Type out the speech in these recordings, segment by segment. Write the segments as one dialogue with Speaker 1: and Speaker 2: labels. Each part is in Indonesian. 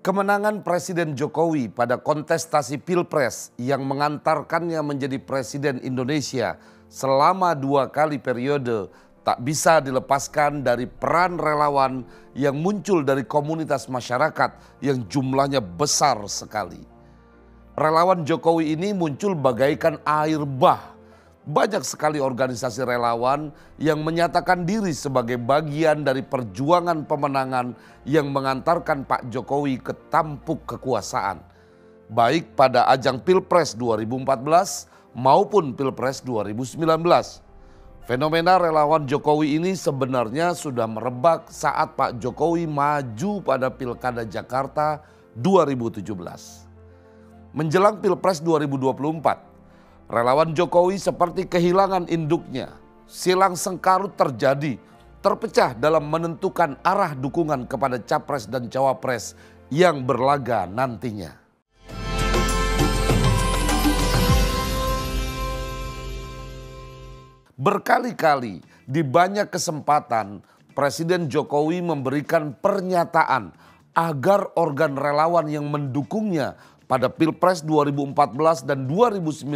Speaker 1: Kemenangan Presiden Jokowi pada kontestasi Pilpres yang mengantarkannya menjadi Presiden Indonesia selama 2 kali periode tak bisa dilepaskan dari peran relawan yang muncul dari komunitas masyarakat yang jumlahnya besar sekali. Relawan Jokowi ini muncul bagaikan air bah. Banyak sekali organisasi relawan yang menyatakan diri sebagai bagian dari perjuangan pemenangan yang mengantarkan Pak Jokowi ke tampuk kekuasaan. Baik pada ajang Pilpres 2014 maupun Pilpres 2019. Fenomena relawan Jokowi ini sebenarnya sudah merebak saat Pak Jokowi maju pada Pilkada Jakarta 2017. Menjelang Pilpres 2024, relawan Jokowi seperti kehilangan induknya. Silang sengkarut terjadi, terpecah dalam menentukan arah dukungan kepada capres dan cawapres yang berlaga nantinya. Berkali-kali di banyak kesempatan Presiden Jokowi memberikan pernyataan agar organ relawan yang mendukungnya pada Pilpres 2014 dan 2019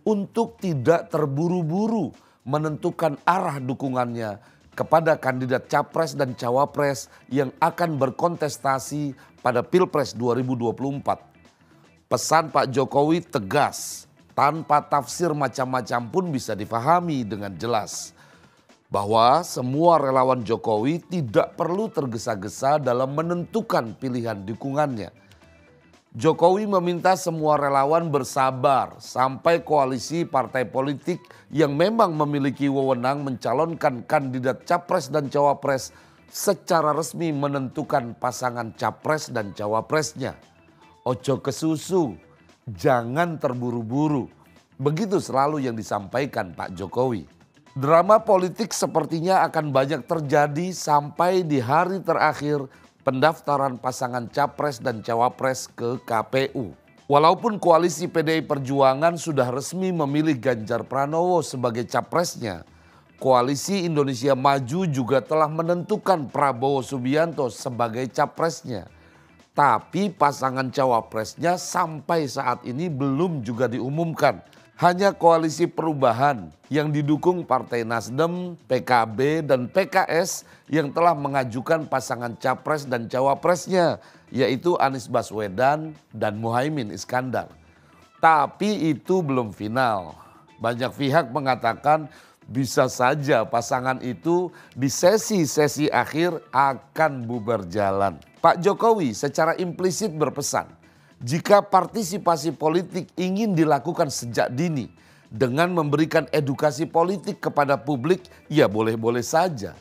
Speaker 1: untuk tidak terburu-buru menentukan arah dukungannya kepada kandidat capres dan cawapres yang akan berkontestasi pada Pilpres 2024. Pesan Pak Jokowi tegas, tanpa tafsir macam-macam pun bisa difahami dengan jelas. Bahwa semua relawan Jokowi tidak perlu tergesa-gesa dalam menentukan pilihan dukungannya. Jokowi meminta semua relawan bersabar sampai koalisi partai politik yang memang memiliki wewenang mencalonkan kandidat capres dan cawapres secara resmi menentukan pasangan capres dan cawapresnya. Ojo kesusu, jangan terburu-buru. Begitu selalu yang disampaikan Pak Jokowi. Drama politik sepertinya akan banyak terjadi sampai di hari terakhir pendaftaran pasangan capres dan cawapres ke KPU. Walaupun koalisi PDI Perjuangan sudah resmi memilih Ganjar Pranowo sebagai capresnya, koalisi Indonesia Maju juga telah menentukan Prabowo Subianto sebagai capresnya. Tapi pasangan cawapresnya sampai saat ini belum juga diumumkan. Hanya koalisi perubahan yang didukung Partai Nasdem, PKB, dan PKS yang telah mengajukan pasangan capres dan cawapresnya, yaitu Anies Baswedan dan Muhaimin Iskandar. Tapi itu belum final. Banyak pihak mengatakan bisa saja pasangan itu di sesi-sesi akhir akan bubar jalan. Pak Jokowi secara implisit berpesan, jika partisipasi politik ingin dilakukan sejak dini dengan memberikan edukasi politik kepada publik, ya boleh-boleh saja.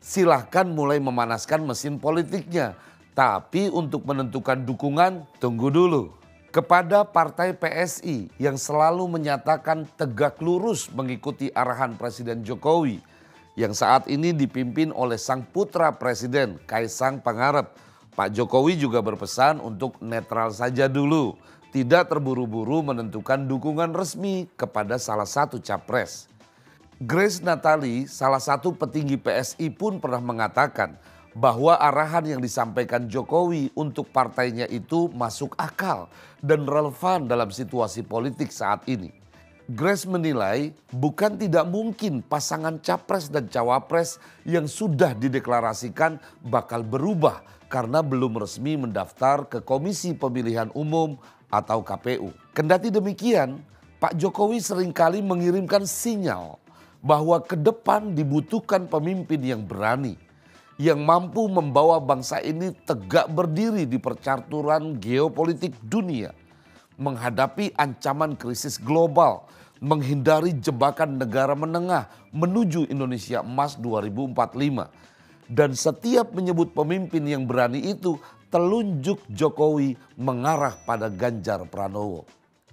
Speaker 1: Silahkan mulai memanaskan mesin politiknya, tapi untuk menentukan dukungan tunggu dulu. Kepada partai PSI yang selalu menyatakan tegak lurus mengikuti arahan Presiden Jokowi yang saat ini dipimpin oleh sang putra presiden Kaisang Pangarep, Pak Jokowi juga berpesan untuk netral saja dulu, tidak terburu-buru menentukan dukungan resmi kepada salah satu capres. Grace Natali, salah satu petinggi PSI pun pernah mengatakan bahwa arahan yang disampaikan Jokowi untuk partainya itu masuk akal dan relevan dalam situasi politik saat ini. Grace menilai bukan tidak mungkin pasangan capres dan cawapres yang sudah dideklarasikan bakal berubah karena belum resmi mendaftar ke Komisi Pemilihan Umum atau KPU. Kendati demikian, Pak Jokowi seringkali mengirimkan sinyal bahwa ke depan dibutuhkan pemimpin yang berani, yang mampu membawa bangsa ini tegak berdiri di percaturan geopolitik dunia, menghadapi ancaman krisis global, menghindari jebakan negara menengah menuju Indonesia Emas 2045. Dan setiap menyebut pemimpin yang berani itu, telunjuk Jokowi mengarah pada Ganjar Pranowo.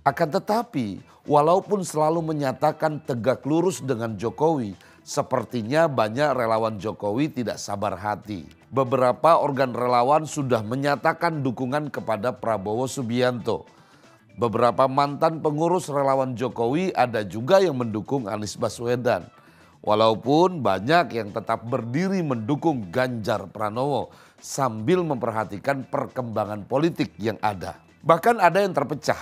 Speaker 1: Akan tetapi, walaupun selalu menyatakan tegak lurus dengan Jokowi, sepertinya banyak relawan Jokowi tidak sabar hati. Beberapa organ relawan sudah menyatakan dukungan kepada Prabowo Subianto. Beberapa mantan pengurus relawan Jokowi ada juga yang mendukung Anies Baswedan. Walaupun banyak yang tetap berdiri mendukung Ganjar Pranowo sambil memperhatikan perkembangan politik yang ada. Bahkan ada yang terpecah,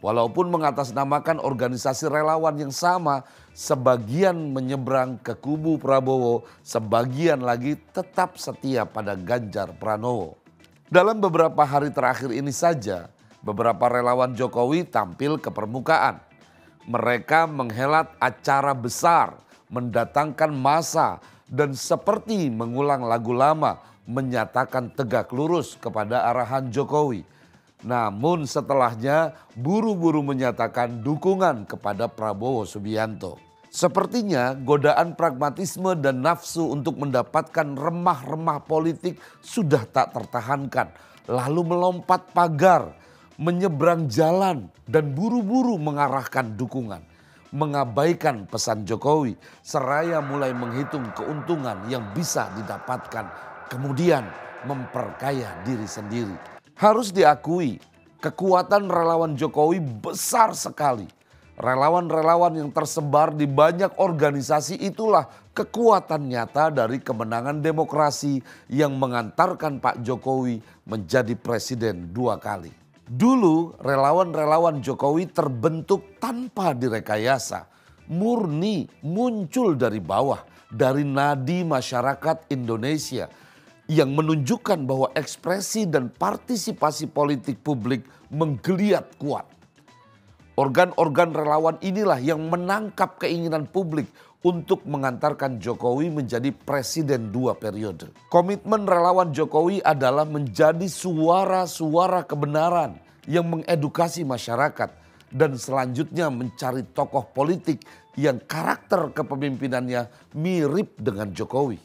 Speaker 1: walaupun mengatasnamakan organisasi relawan yang sama, sebagian menyeberang ke kubu Prabowo, sebagian lagi tetap setia pada Ganjar Pranowo. Dalam beberapa hari terakhir ini saja, beberapa relawan Jokowi tampil ke permukaan. Mereka menghelat acara besar, mendatangkan massa, dan seperti mengulang lagu lama, menyatakan tegak lurus kepada arahan Jokowi. Namun setelahnya buru-buru menyatakan dukungan kepada Prabowo Subianto. Sepertinya godaan pragmatisme dan nafsu untuk mendapatkan remah-remah politik sudah tak tertahankan. Lalu melompat pagar, menyeberang jalan dan buru-buru mengarahkan dukungan. Mengabaikan pesan Jokowi seraya mulai menghitung keuntungan yang bisa didapatkan. Kemudian memperkaya diri sendiri. Harus diakui kekuatan relawan Jokowi besar sekali. Relawan-relawan yang tersebar di banyak organisasi itulah kekuatan nyata dari kemenangan demokrasi yang mengantarkan Pak Jokowi menjadi presiden 2 kali. Dulu relawan-relawan Jokowi terbentuk tanpa direkayasa, murni muncul dari bawah, dari nadi masyarakat Indonesia yang menunjukkan bahwa ekspresi dan partisipasi politik publik menggeliat kuat. Organ-organ relawan inilah yang menangkap keinginan publik untuk mengantarkan Jokowi menjadi presiden 2 periode. Komitmen relawan Jokowi adalah menjadi suara-suara kebenaran yang mengedukasi masyarakat dan selanjutnya mencari tokoh politik yang karakter kepemimpinannya mirip dengan Jokowi,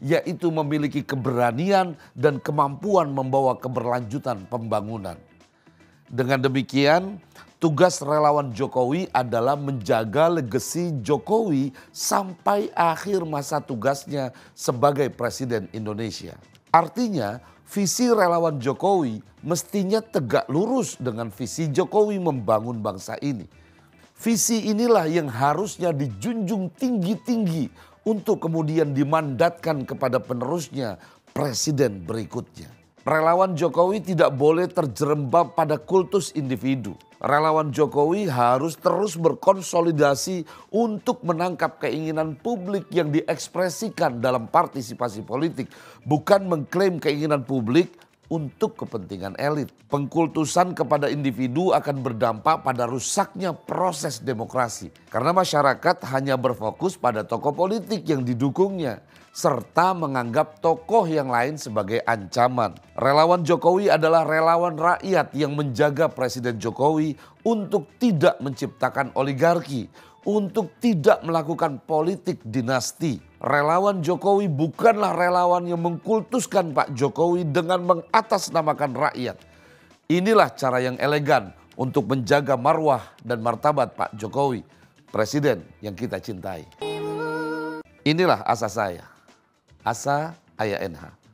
Speaker 1: yaitu memiliki keberanian dan kemampuan membawa keberlanjutan pembangunan. Dengan demikian, tugas relawan Jokowi adalah menjaga legasi Jokowi sampai akhir masa tugasnya sebagai presiden Indonesia. Artinya, visi relawan Jokowi mestinya tegak lurus dengan visi Jokowi membangun bangsa ini. Visi inilah yang harusnya dijunjung tinggi-tinggi untuk kemudian dimandatkan kepada penerusnya, presiden berikutnya. Relawan Jokowi tidak boleh terjerembab pada kultus individu. Relawan Jokowi harus terus berkonsolidasi untuk menangkap keinginan publik yang diekspresikan dalam partisipasi politik, bukan mengklaim keinginan publik untuk kepentingan elit. Pengkultusan kepada individu akan berdampak pada rusaknya proses demokrasi, karena masyarakat hanya berfokus pada tokoh politik yang didukungnya, serta menganggap tokoh yang lain sebagai ancaman. Relawan Jokowi adalah relawan rakyat yang menjaga Presiden Jokowi untuk tidak menciptakan oligarki, untuk tidak melakukan politik dinasti. Relawan Jokowi bukanlah relawan yang mengkultuskan Pak Jokowi dengan mengatasnamakan rakyat. Inilah cara yang elegan untuk menjaga marwah dan martabat Pak Jokowi, presiden yang kita cintai. Inilah asa saya. Asa Ayah NH.